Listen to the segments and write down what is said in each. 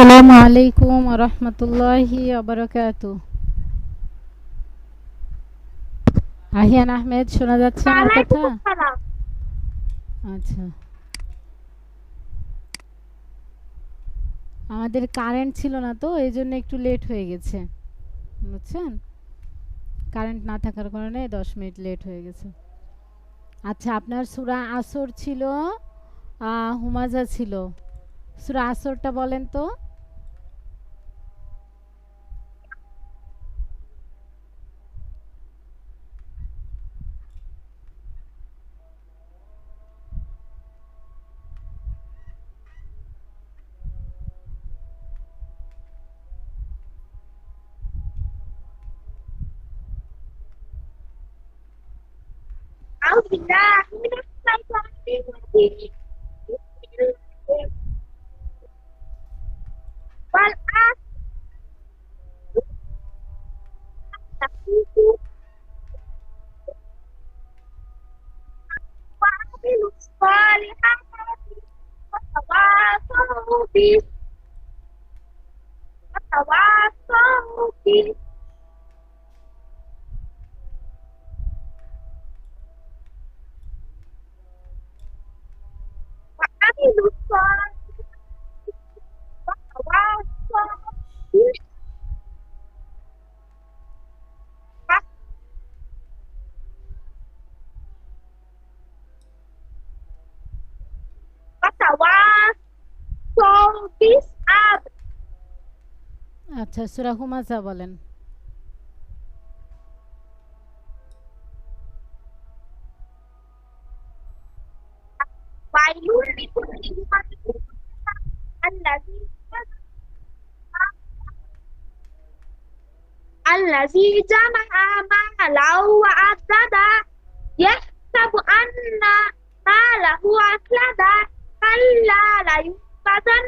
আসসালামু আলাইকুম ওয়া রাহমাতুল্লাহি ওয়া বারাকাতুহু। আহিয়ান আহমেদ, শোনা যাচ্ছে আমার কথা? ওয়ালাইকুম আসসালাম। আচ্ছা, আমাদের কারেন্ট ছিল না তো এই জন্য একটু লেট হয়ে গেছে, বুঝছেন? কারেন্ট না থাকার কারণে 10 মিনিট লেট হয়ে গেছে। আচ্ছা, আপনার সূরা আসর ছিল, হুমাজা ছিল। সূরা আসরটা বলেন তো। أعوذ بالله من الشيطان الرجيم. والعصر وعملوا الصالحات وتواصوا به وتواصوا به وعملوا الصالحات وتواصوا به وتواصوا بالصبر. আচ্ছা, সূরা হুমাজা বলেন। ويل لكل همزة الذي جمع مالا وعددا يحسب أن ماله أخلدا كلا لينبذن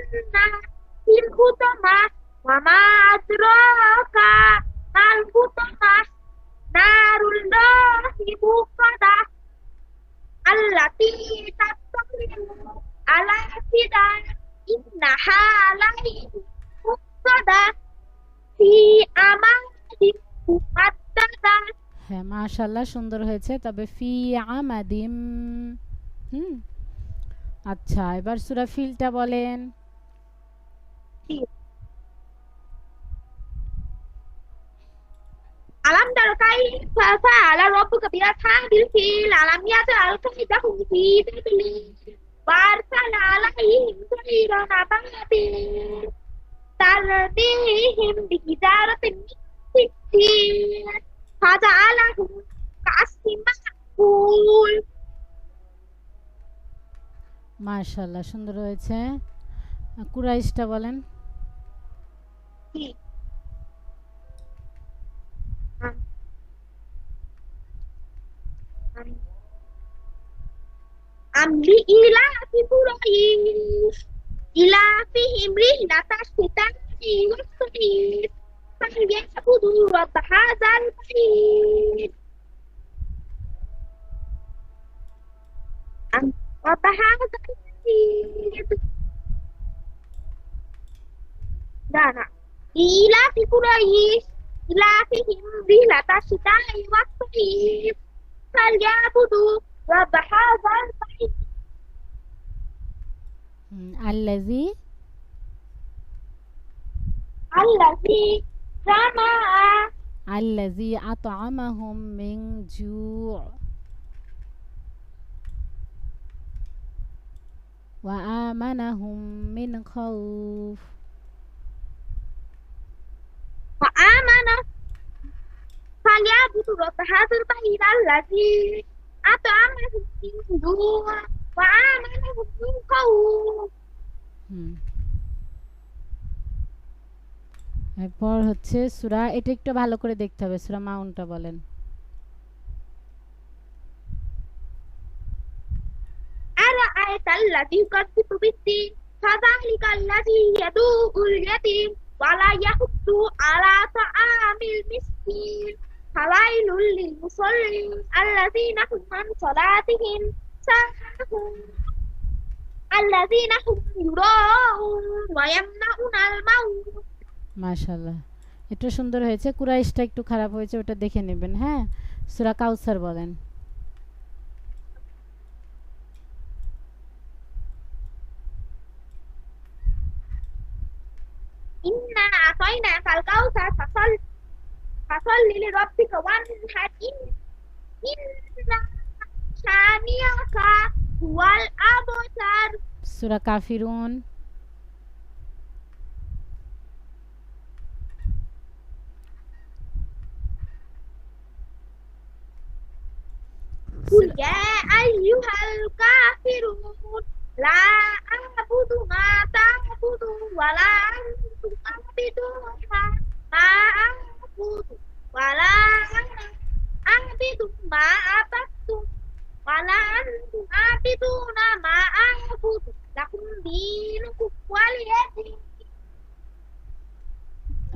في الحطمة وما أدراك ما الحطمة نار الله الموقدة التي تطلع على الأفئدة إنها عليهم مؤصدة في أمد ممددة. হ্যাঁ, মাশাআল্লাহ, সুন্দর হয়েছে। তবে ফি আমাদিম। হুম। আচ্ছা, এবার সূরা ফিলটা বলেন। ألم تر كيف فعل ربك بأصحاب الفيل ألم يجعل كيدهم في تضليل وأرسل عليهم طيرا أبابيل ترميهم بحجارة من سجيل فجعلهم كعصف مأكول. মাশাআল্লাহ, সুন্দর হয়েছে। কুরাইশটা বলেন। أم لإيلاف قريش إيلافهم رحلة الشتاء والصيف فليعبدوا رب هذا البيت رب هذا البيت. دانا إيلاف قريش إيلافهم رحلة الشتاء والصيف فليعبدوا رب هذا البيت. আল্লাযী الذي جمع আল্লাযী আত'আমাহুম মিন জু' ওয়া আমানাহুম মিন খাউফ। وآمن فليعبدوا رب هذا البيت الذي أطعمهم من جوع وآمنهم من خوف. হুম। এরপর হচ্ছে সূরা, এটা একটু ভালো করে দেখতে হবে। সূরা মাউনটা বলেন। أرأيت الذي يكذب بالدين فذلك الذي يدعو اليتيم ولا يحض على طعام المسكين فويل للمصلين الذين هم عن صلاتهم ساهون. الذين هم يراءون ويمنعون الماعون মাশাআল্লাহ, এটা সুন্দর হয়েছে। কুরাইশটা একটু খারাপ হয়েছে, ওটা দেখে নেবেন। হ্যাঁ, সূরা কাউসার বলেন। إنا أعطيناك الكوثر فصل لربك وانحر إن شانئك هو الأبتر সূরা কাফিরুন। قل يا أيها الكافرون لا أعبد ما تعبدون ولا أنتم عابدون ما أعبد ولا أنا أعبد ما عبدتم ولا أنتم عابدون ما أعبد لكم دينكم ولي دين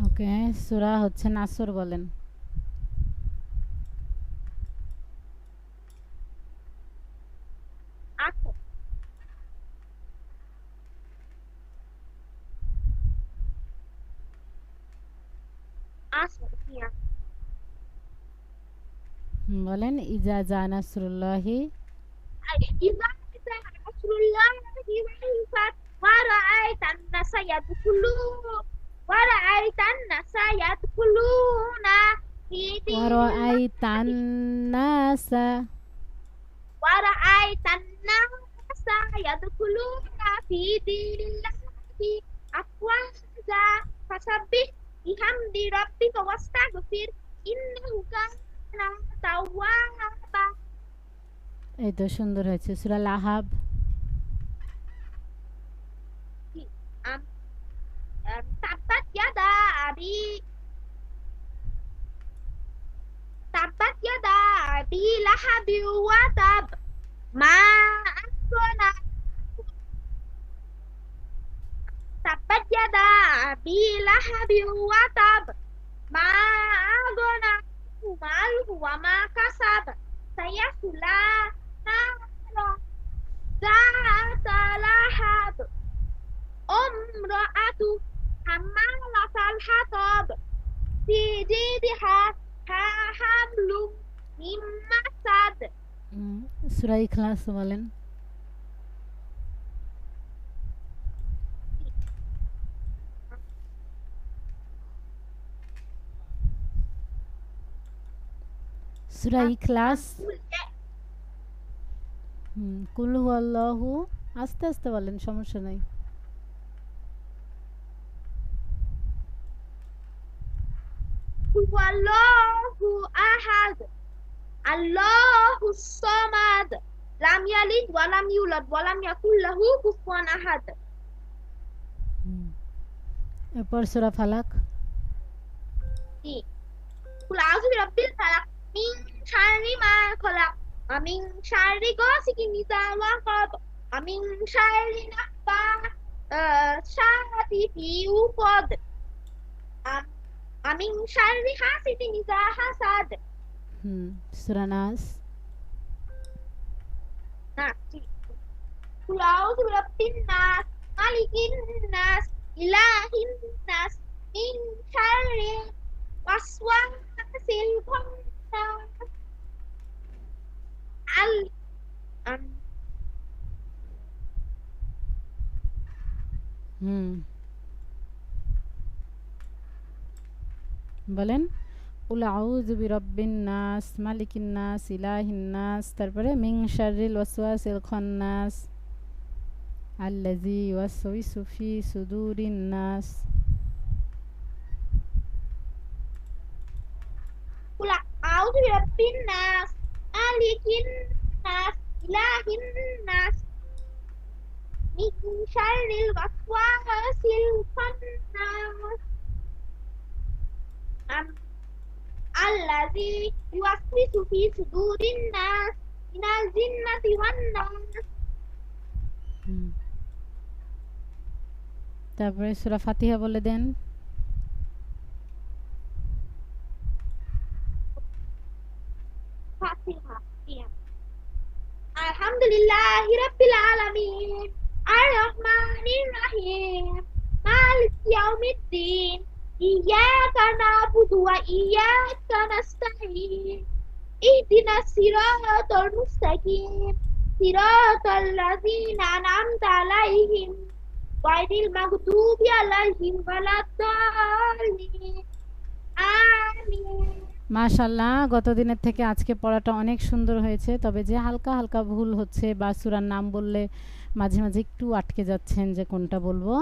ওকে, সূরা হচ্ছে নাসর বলেন। أصل أصل فيها বলেন ইজা জা নাসরুল্লাহি। إذا جاء نصر الله والفتح ورأيت الناس يدخلون في دين الله ওয়ারাআইতান নাসা। ورأيت الناس يدخلون في دين الله أفواجا فسبح بحمد ربك واستغفر إنه كان توابا এই তো সুন্দর হয়েছে। সূরা লাহাব। تبت يدا أبي تبت يدا أبي لهب وتب ما أغنى تبت يدا أبي لهب وتب ما أغنى ماله وما كسب سيصلى نارا ذات لهب امرأة حمالة الحطب في جيدها حبل من مسد সূরা ইখলাস বলেন। সূরা ইখলাস। কুল হুয়াল্লাহু, আস্তে আস্তে বলেন, সমস্যা নাই। هو الله أحد الله الصمد لم يلد ولم يولد ولم يكن له كفوا أحد এরপর সূরা ফালাক। قل أعوذ برب الفلق من شر ما خلق ومن شر غاسق إذا وقب ومن شر النفاثات في العقد ومن شر حاسد إذا حسد সূরা নাস। قل أعوذ برب الناس ملك الناس إله الناس من شر الوسواس الخناس বলেন কুল আউযু বিরাব্বিন নাস মালিকিন নাস ইলাহিন নাস, তারপরে মিন শাররিল ওয়াসওয়াসিল খান্নাস আল্লাযী ইউওয়াসওয়িসু ফি সুদুরিন নাস। قل أعوذ برب الناس ملك الناس إله الناس من شر الوسواس الخناس الذي يوسوس في صدور الناس من الجنة والناس তারপরে সূরা ফাতিহা বলে দেন। فاتحة الحمد لله رب العالمين الرحيم مالك يوم الدين إياك نعبد وإياك نستعين اهدنا الصراط المستقيم صراط الذين أنعمت عليهم غير المغضوب عليهم ولا الضالين آمين মাশাআল্লাহ, গত দিনের থেকে আজকে পড়াটা অনেক সুন্দর হয়েছে। তবে যে হালকা হালকা ভুল হচ্ছে বা সূরার নাম বললে মাঝে মাঝে একটু আটকে যাচ্ছেন যে কোনটা বলবো,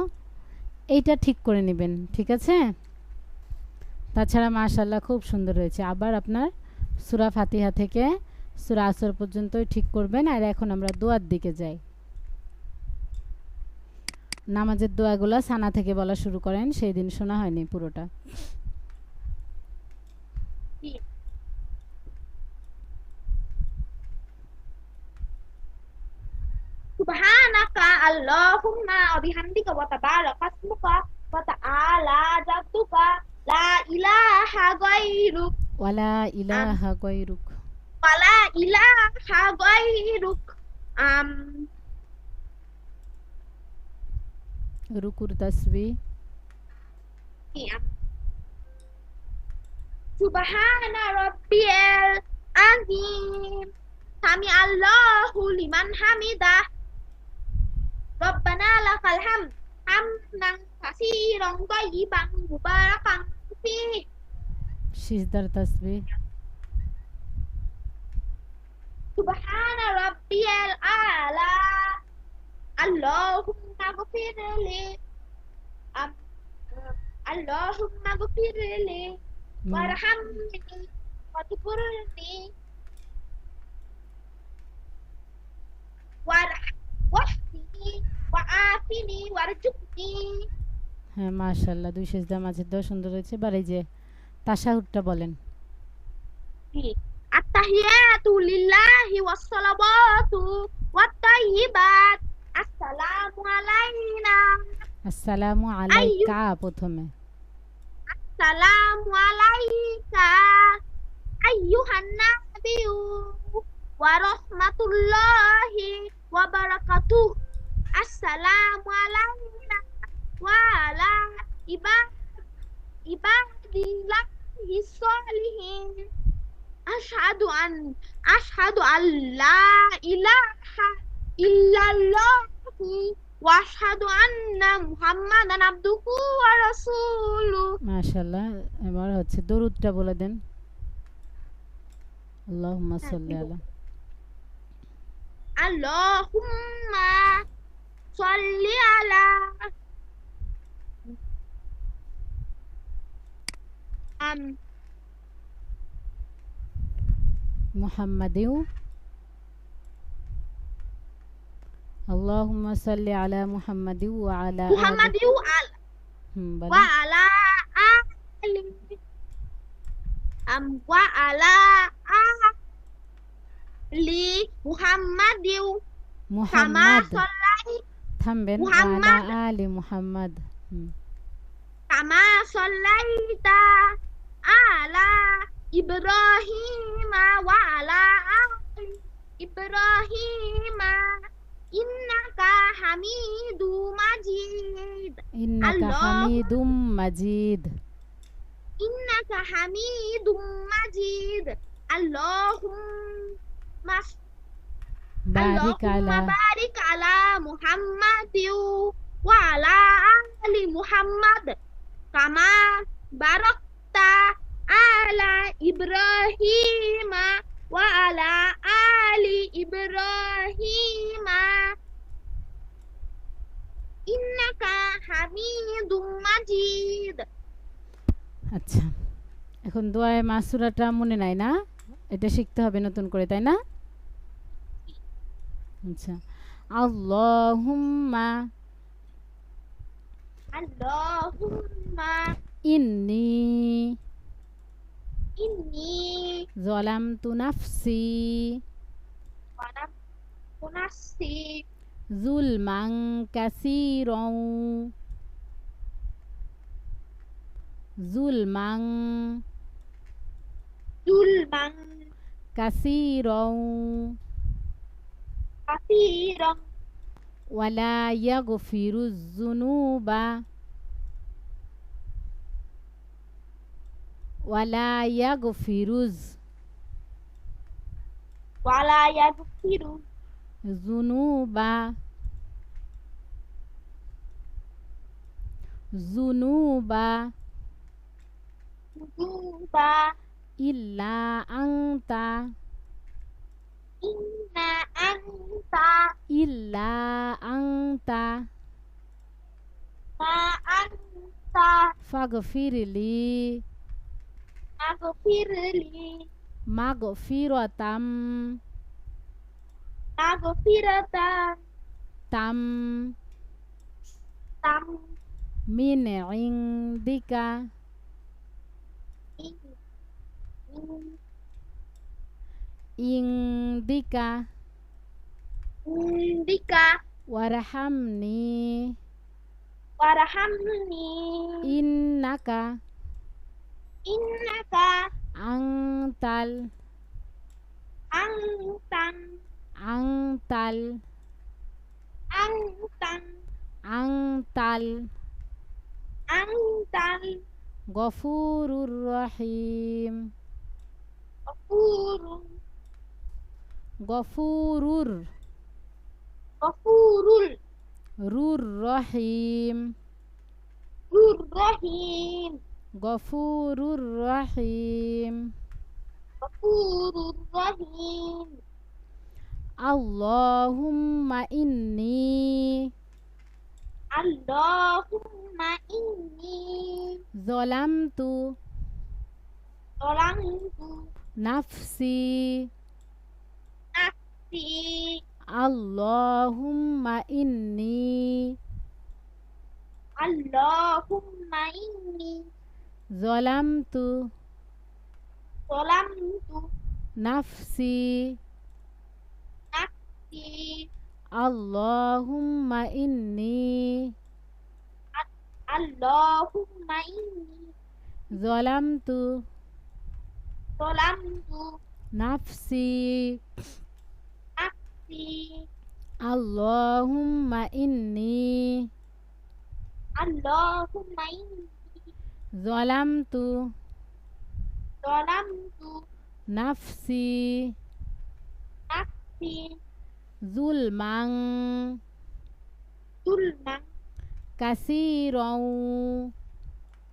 এইটা ঠিক করে নেবেন, ঠিক আছে? তাছাড়া মাশাআল্লাহ খুব সুন্দর হয়েছে। আবার আপনার সূরা ফাতিহা থেকে সূরা আসর পর্যন্তই ঠিক করবেন। আর এখন আমরা দোয়ার দিকে যাই। নামাজের দোয়াগুলো সানা থেকে বলা শুরু করেন, সেই দিন শোনা হয়নি পুরোটা। Subhanaka Allahumma wa bihamdika wa tabaraka ismuka wa ta'ala jadduka la ilaha ghairuk ওয়ালা ইলাহা গায়রুক। wa la ilaha ghairuk রুকুর তাসবিহ। Subhana rabbiyal azim Sami Allahu liman hamidah Rabbana lakal hamd hamdan katsiran tayyiban mubarakan fihi সিজদার তাসবিহ। Subhana rabbiyal a'la Allahumma ghfirli Allahumma ghfirli warhamni waghfirli wahdini wa'afini warzuqni হ্যাঁ মাশাআল্লাহ, দুই সিজদা মাঝের দোয়া সুন্দর হয়েছে। এবার এই যে তাশাহুদটা বলেন। At-tahiyatu lillahi was-salawatu wat-tayyibat Assalamu alayna আসসালামু আলাইকা প্রথমে। Assalamu alayka ayyuhan nabiyyu wa rahmatullahi wa barakatuh Assalamu alayna wa ala ibadillahi sholihin Ashhadu an la ilaha illallah wa ashhadu anna Muhammadan abduhu wa rasuluh মাশাআল্লাহ, এবার হচ্ছে দরুদটা বলে দেন। আল্লাহুম্মা সাল্লি আলা। Allahumma salli ala মুহাম্মাদিউ। আল্লাহুম্মা সাল্লি আলা মুহাম্মাদিউ ওয়া আলা আলি। Muhammadu বলেন। wa ala ali wa ala ali Muhammadu kama Muhammad sallai থামবেন। ওয়া মুহাম্মাদ। আলা আলি Muhammad. kama sallaita ala Ibrahim wa ala ali Ibrahim innaka Hamidum Majid ইন্নাকা Allah হামিদুম মাজিদ। innaka Hamidum Majid Allahumma বারিক আলা। barik ala Muhammadin wa ala ali Muhammad kama barakta ala Ibrahim wa ala ali Ibrahim innaka Hamidum Majid আচ্ছা, এখন দোয়ায়ে মাসুরাটা মনে নাই না? এটা শিখতে হবে নতুন করে, তাই না? আচ্ছা, আল্লাহুম্মা Allahumma ইন্নী inni যালামতু নাফসি zalamtu nafsi যুলমান কাসীরান যুলমান zulman কাসীরান kathiran ওয়ালা ইয়াগফিরুজ যুনুবা ওয়ালা ইয়াগফিরুজ ওয়ালা ইয়াগফিরু যুনুবা যুনুবা যুনুবা ইল্লা আনতা ইন্না আনতা ইল্লা আনতা মা আনতা ফাগফিরলি মাগফিরলি মাগফিরাতাম মাগফিরাতান তাম তাম মিন ইনদিকা ইন ইন ইনদিকা ইন্দিকা ওয়ারহামনি ওয়ারহামনি ইন্নাকা ইন্নাকা আনতাল আনতান আনতাল আনতান আনতাল আনতাল গফুরুর রহিম গফুরুন গফুরুর গফুরুল রুর রহিম রুর রহিম গফুরুর রহিম গফুরুর রহিম আল্লাহুম্মা ইন্নী আল্লাহুম্মা ইন্নী যালামতু যালামতু নাফসি নাফসি আল্লাহুম্মা ইন্নী আল্লাহুম্মা ইন্নী যালামতু যালামতু নাফসি নাফসি আল্লাহুম্মা ইন্নী আল্লাহুম্মা ইন্নী যালামতু যালামতু নাফসি নাফসি আল্লাহুম্মা ইন্নী আল্লাহুম্মা ইন্নী যালামতু যালামতু নাফসি নাফসি যুলমান যুলমান কাসীরাও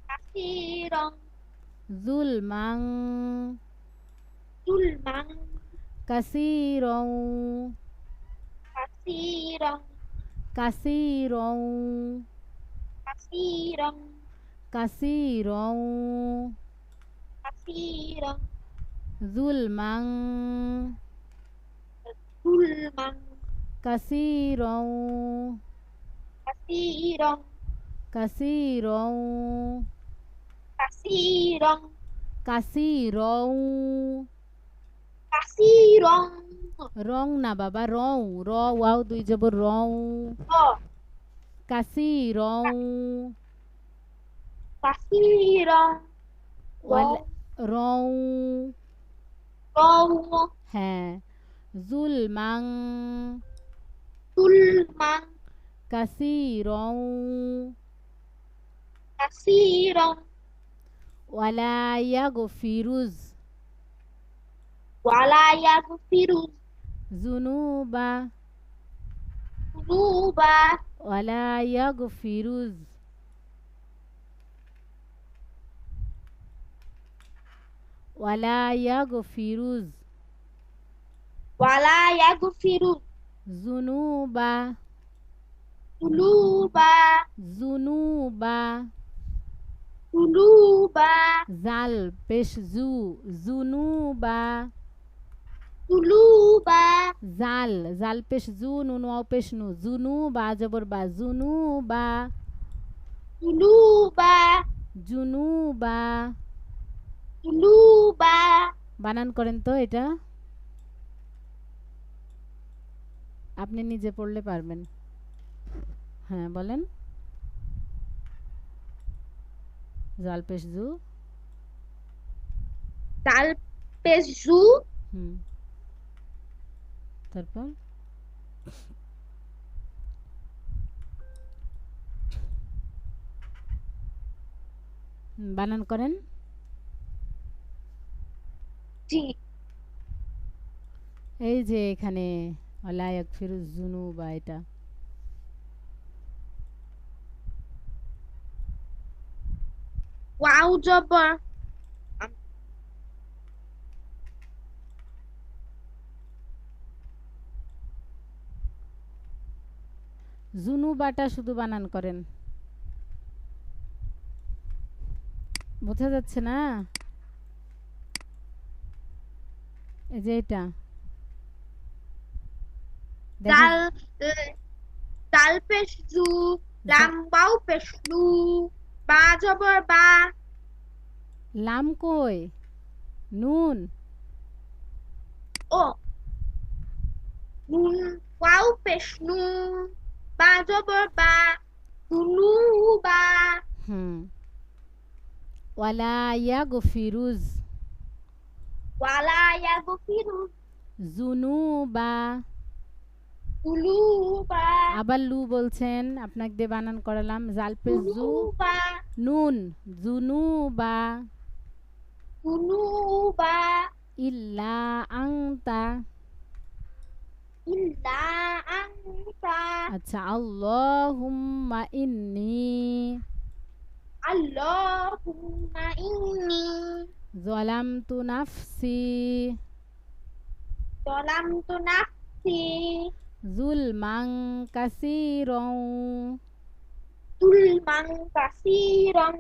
কাসীরান যুলমান যুলমান কাসীরাও কাসীরান কাসীরাও কাসীরান কাসীরাও কাসীরান যুলমান যুলমান কাসীরাও কাসীরান কাসীরাও কাসীরান কাসীরাও কাসীরান রং না বাবা রও র ওয়াও দুই জবর রও ও কাসীরাও কাসীরান ওয়াল রও রও হ্যাঁ যুলমান যুলমান কাসীরাও কাসীরান ওয়ালা ইয়াগফিরুজ ওয়ালা ইয়াগফিরু যুনুবা যুনুবা ওয়ালা ইয়াগফিরুজ ওয়ালা ইয়াগফিরুজ ওয়ালা ইয়াগফিরু যুনুবা যুনুবা যুনুবা যুনুবা জাল পেশ জু যুনুবা যুনুবা জাল জাল পেশ জু নুন ওয়াও পেশ নু যুনুবা জবর বা যুনুবা যুনুবা জুনুবা যুনুবা বানান করেন তো এটা আপনি নিজে পড়লে পারবেন হ্যাঁ বলেন জাল পেশ জু তাল পেশ জু হুম তারপর বানান করেন। জি। এই যে এখানে ওয়ালা ইয়াগফিরুজ যুনুবা এটা। ওয়াও জবর যুনুবাটা শুধু বানান করেন। বোঝা যাচ্ছে না? এই যে এটা দেখা দাল দাল পেশ জু, লাম বাউ পেশ লু, বা জবর বা, লাম কই? নুন। ও নুন ওয়াও পেশ নু, বা জবর বা, নুনু বা, হুম। ওয়ালা ইয়াগফিরুজ ওয়ালা ইয়াগফিরু যুনুবা। উলু বা, আবার লু বলছেন, আপনাকে দিয়ে বানান করালাম। জাল পে উলু জু, বা, নুন, যুনুবা। উলু বা, ইল্লা আংতা। ইল্লা আনতা, আচ্ছা, আল্লাহুম্মা ইন্নি আল্লাহুম্মা ইন্নী যালামতু নাফসি যালামতু নাফসি যুলমান কাসীরান যুলমান কাসীরান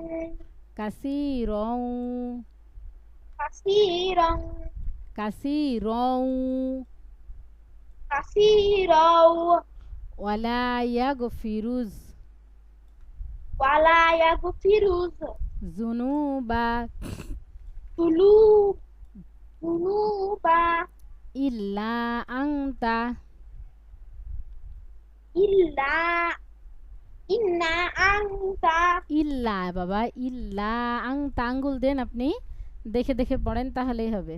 কাসীরান কাসীরান কাসীরান কাসীরাও ওয়ালা ইয়াগফিরুজ ওয়ালা ইয়াগফিরুজ যুনুবা যুনুব যুনুবা ইল্লা আংতা ইল্লা ইন্না আনতা ইল্লা। বাবা, ইল্লা আংতা আঙ্গুল দেন আপনি, দেখে দেখে পড়েন তাহলেই হবে।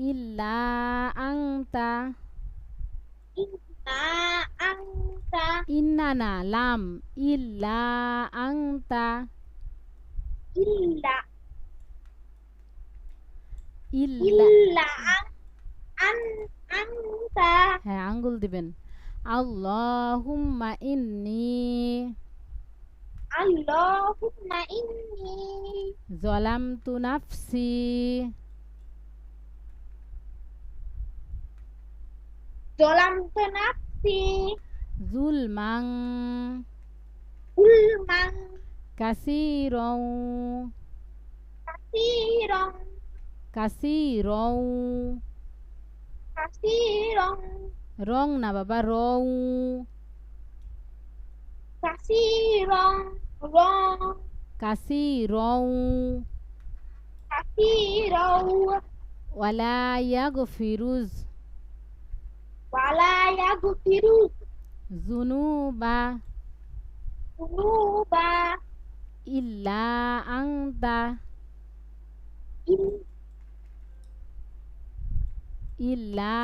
ইল্লা আংতা। ইন্না আনতা ইন্না না, লাম। ইল্লা আংতা ইল্লা ইল্লা। ইল্লা আন আনতা হ্যাঁ, আঙ্গুল দিবেন। আল্লাহুম্মা ইন্নি আল্লাহুম্মা ইন্নী যালামতু নাফসি যালামতু নাফসি যুলমান যুলমান কাসীরান কাসীরান কাসীরান। কাসীরান রং না বাবা, রং। কাসীরান রং কাসীরান কাসীরাও ওয়ালা ইয়াগফিরুজ ওয়ালা ইয়াগফিরুজ যুনুবা যুনুবা ইল্লা আংতা ইল্লা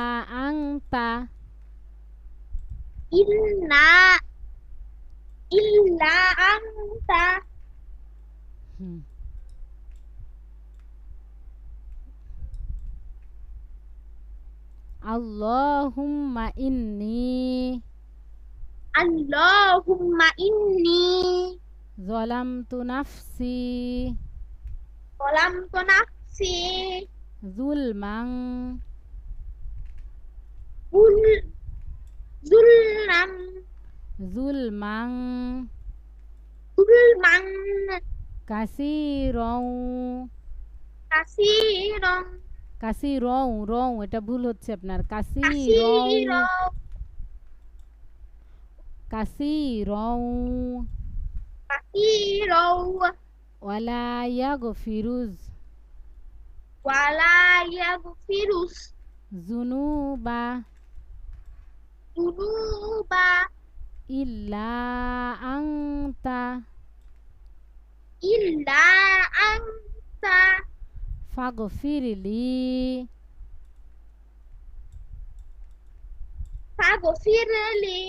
আংতা। ইন্না ইল্লা আনতা হুম। আল্লাহুম্মা ইন্নি আল্লাহুম্মা ইন্নী যালামতু নাফসি যালামতু নাফসি যুলমান উল যুলমান যুলমান যুলমান কাসীরান কাসীরান কাসীরান। রং এটা ভুল হচ্ছে আপনার। কাসীরান কাসীরাও কাসীরান কাসীরাও ওয়ালা ইয়াগফিরুজ ওয়ালা ইয়াগফিরুস যুনুবা যুনুবা ইল্লা আংতা ইল্লা আনতা ফাগফিরলি ফাগফিরলি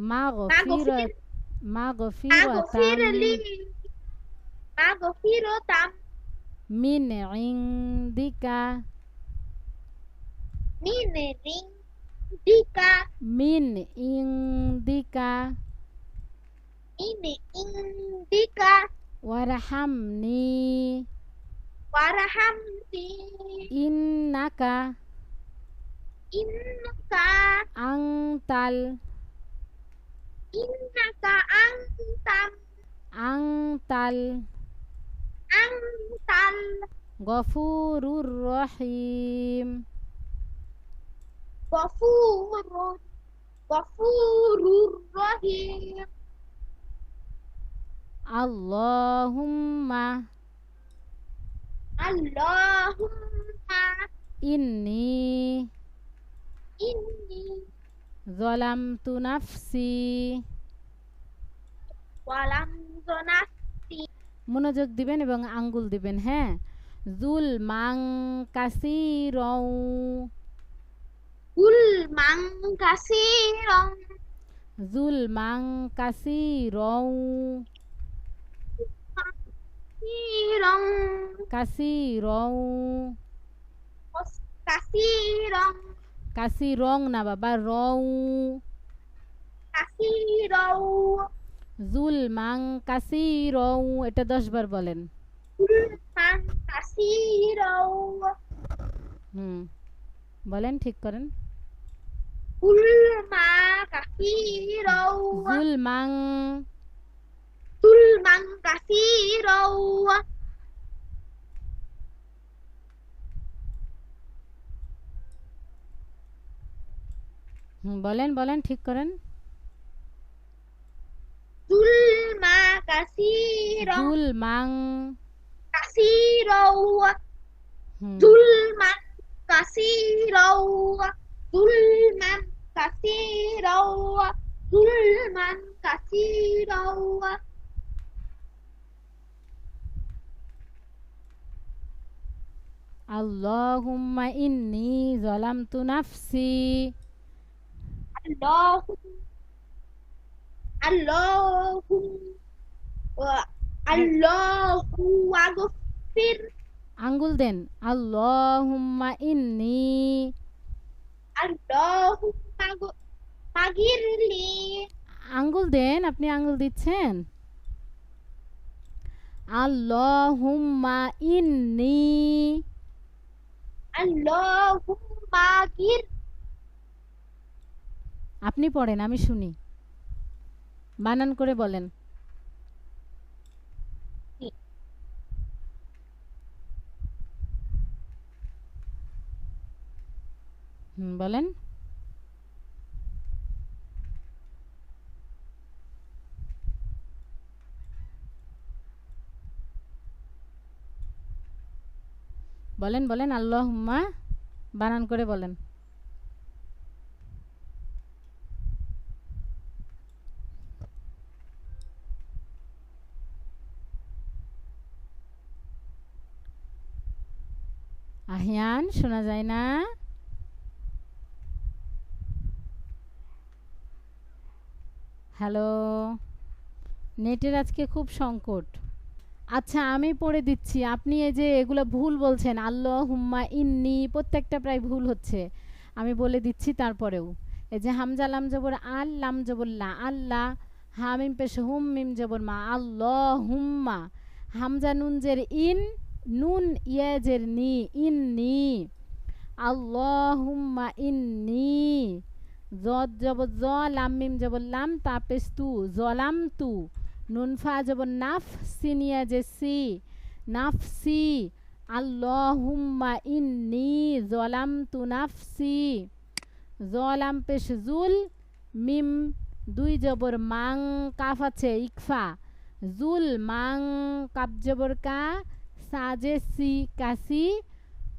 মাগফিরাত মাগফিরাতান মাগফিরলি মাগফিরাতাম মিন ইনদিকা মিন ইনদিকা মিন ইনদিকা মিন ইনদিকা ওয়ারহামনি ওয়ারহামনি ইন্নাকা ইন্নাকা আনতাল ইন্নাকা আনতাল আনতাল গফুরুর রহিম গফুরুর গফুরুর রহিম আল্লাহুম্মা আল্লাহুম্মা ইন্নী ইন্নী যালামতু নাফসি যালামতু নাফসি মনোযোগ দিবেন এবং আঙ্গুল দিবেন হ্যাঁ যুলমান কাসীরাও যুলমান কাসীরান যুলমান কাসীরাও কাসীরান কাসীরাও কাসীরান কাসীরং না বাবা রও কাসীরাও যুলমান কাসীরাও এটা 10 বার বলেন যুলমান কাসীরাও বলেন ঠিক করেন যুলমা কাসীরাও যুলমান যুলমান কাসীরাও বলেন বলেন ঠিক করেন যুলমা কাসীরাও যুলমান কাসীরাও যুলমান কাসীরাও যুলমান কাসীরাও যুলমান কাসীরাও আল্লাহুম্মা ইন্নী যালামতু নাফসি আল্লাহু আগফির আঙ্গুল দেন আল্লাহুম্মা ইন্নী আল্লাহুম্মা মাগিরলি আঙ্গুল দেন আপনি আঙ্গুল দিচ্ছেন আল্লাহুম্মা ইন্নী আল্লাহুম্মা গির আপনি পড়েন আমি শুনি বানান করে বলেন বলেন বলেন বলেন আল্লাহুম্মা বানান করে বলেন আহিয়ান শোনা যায় না হ্যালো নেটের আজকে খুব সংকট আচ্ছা আমি পড়ে দিচ্ছি আপনি এই যে এগুলো ভুল বলছেন আল্লাহুম্মা ইন্নী প্রত্যেকটা প্রায় ভুল হচ্ছে আমি বলে দিচ্ছি তারপরেও এই যে হামজা লাম জবর আল লাম জবর লা আল্লাহ হা মিম পেশ হুম মিম জবর মা আল্লাহুম্মা হামজা নুন জের ইন নুন ইয়া জের নি ইন্নী আল্লাহুম্মা ইন্নী জদ জবর জ লাম মিম জবর লাম তা পেশ তু জলাম তু নুন ফা জবর নাফ সিনিয়া যে সি নাফসি আল্লাহুম্মা ইন্নী যালামতু নাফসি জলাম পেশ জুল মিম দুই জবর মাং কাফ আছে ইকফা জুল মাং কাপ জবর কা সাজে সি কাসি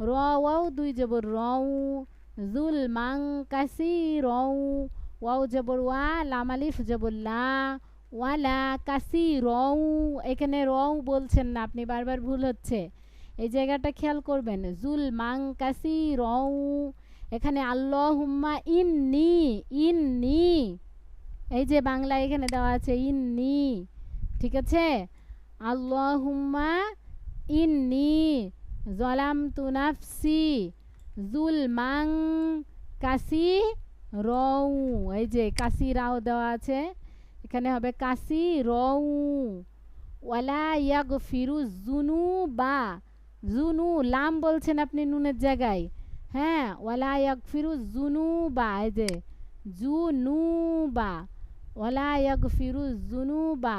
র ওয়াও দুই জবর রও জুল মাং কাসি রও ওয়াও জবর ওয়া লাম আলিফ জবর লা ওয়ালা কাসি রও এখানে রও বলছেন না আপনি বারবার ভুল হচ্ছে এই জায়গাটা খেয়াল করবেন জুল মাং কাসি রও এখানে আল্লাহুম্মা ইন্নী ইন্নী এই যে বাংলা এখানে দেওয়া আছে ইন্নী ঠিক আছে আল্লাহুম্মা ইন্নি যালামতু নাফসি যুলমান কাসীরাও, এই যে কাসীরাও দেওয়া আছে, এখানে হবে কাসীরাও। ওয়ালা ইয়াগফিরু যুনুবা, জুনু লাম বলছেন আপনি নুনের জায়গায়, হ্যাঁ, ওয়ালা ইয়াগফিরু যুনুবা, এই যে জুনুবা, ওয়ালা ইয়াগফিরু যুনুবা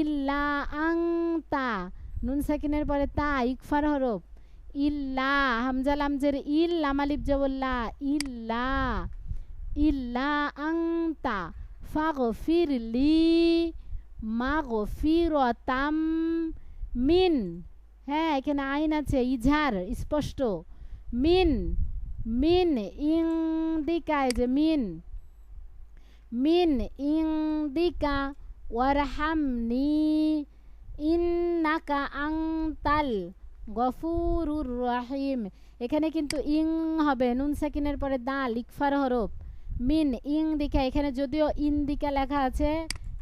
ইল্লা আনতা, নুন সাকিনের পরে তা ইকফার হরফ, ইল্লা হামজা লামজের ইল লাম আলিফ জবল্লা ইল্লা, ইল্লা আনতা ফাগফিরলি মাগফিরাতাম মিন, হ্যাঁ এখানে আইন আছে ইজহার স্পষ্ট, মিন, মিন ইংদিকা, এই যে মিন, মিন ইংদিকা ওয়ারহামনি ইন্নাকা আনতাল গফুরুর রহিম। এখানে কিন্তু ইং হবে, নুন সাকিনের পরে দাল ইকফার হরফ, মিন ইংদিকা, এখানে যদিও ইন্দিকা লেখা আছে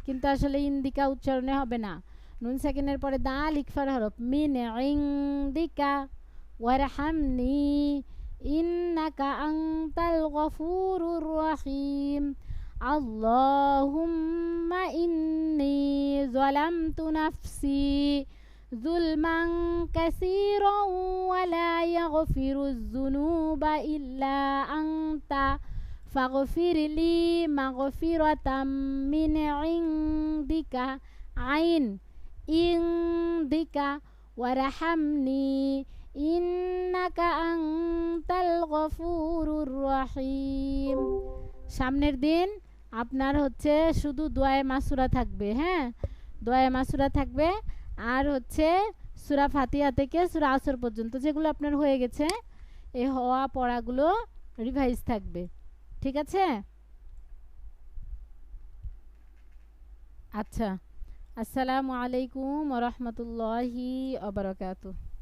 কিন্তু আসলে ইন্দিকা উচ্চারণে হবে না, নুন সাকিনের পরে দাল ইকফার হরফ, মিন ইংদিকা ওয়ারহামনি ইন্নাকা আনতাল গফুরুর রহিম। আল্লাহুম্মা ইন্নী যালামতু নাফসি যুলমান কাসীরাও ওয়ালা ইয়াগফিরুয যুনুবা ইল্লা আনতা ফাগফিরলি মাগফিরাতাম মিন ইনদিকা, আইন ইনদিকা ওয়ারহামনি ইন্নাকা আনতাল গফুরুর রহিম। সামনের দিন আপনার হচ্ছে শুধু দোয়ায়ে মাসুরা থাকবে, হ্যাঁ দোয়ায়ে মাসুরা থাকবে, আর হচ্ছে সূরা ফাতিহা থেকে সূরা আসর পর্যন্ত যেগুলো আপনার হয়ে গেছে এই হওয়া পড়াগুলো রিভাইজ থাকবে, ঠিক আছে? আচ্ছা, আসসালামু আলাইকুম ওয়া রাহমাতুল্লাহি ওয়া বারাকাতুহু।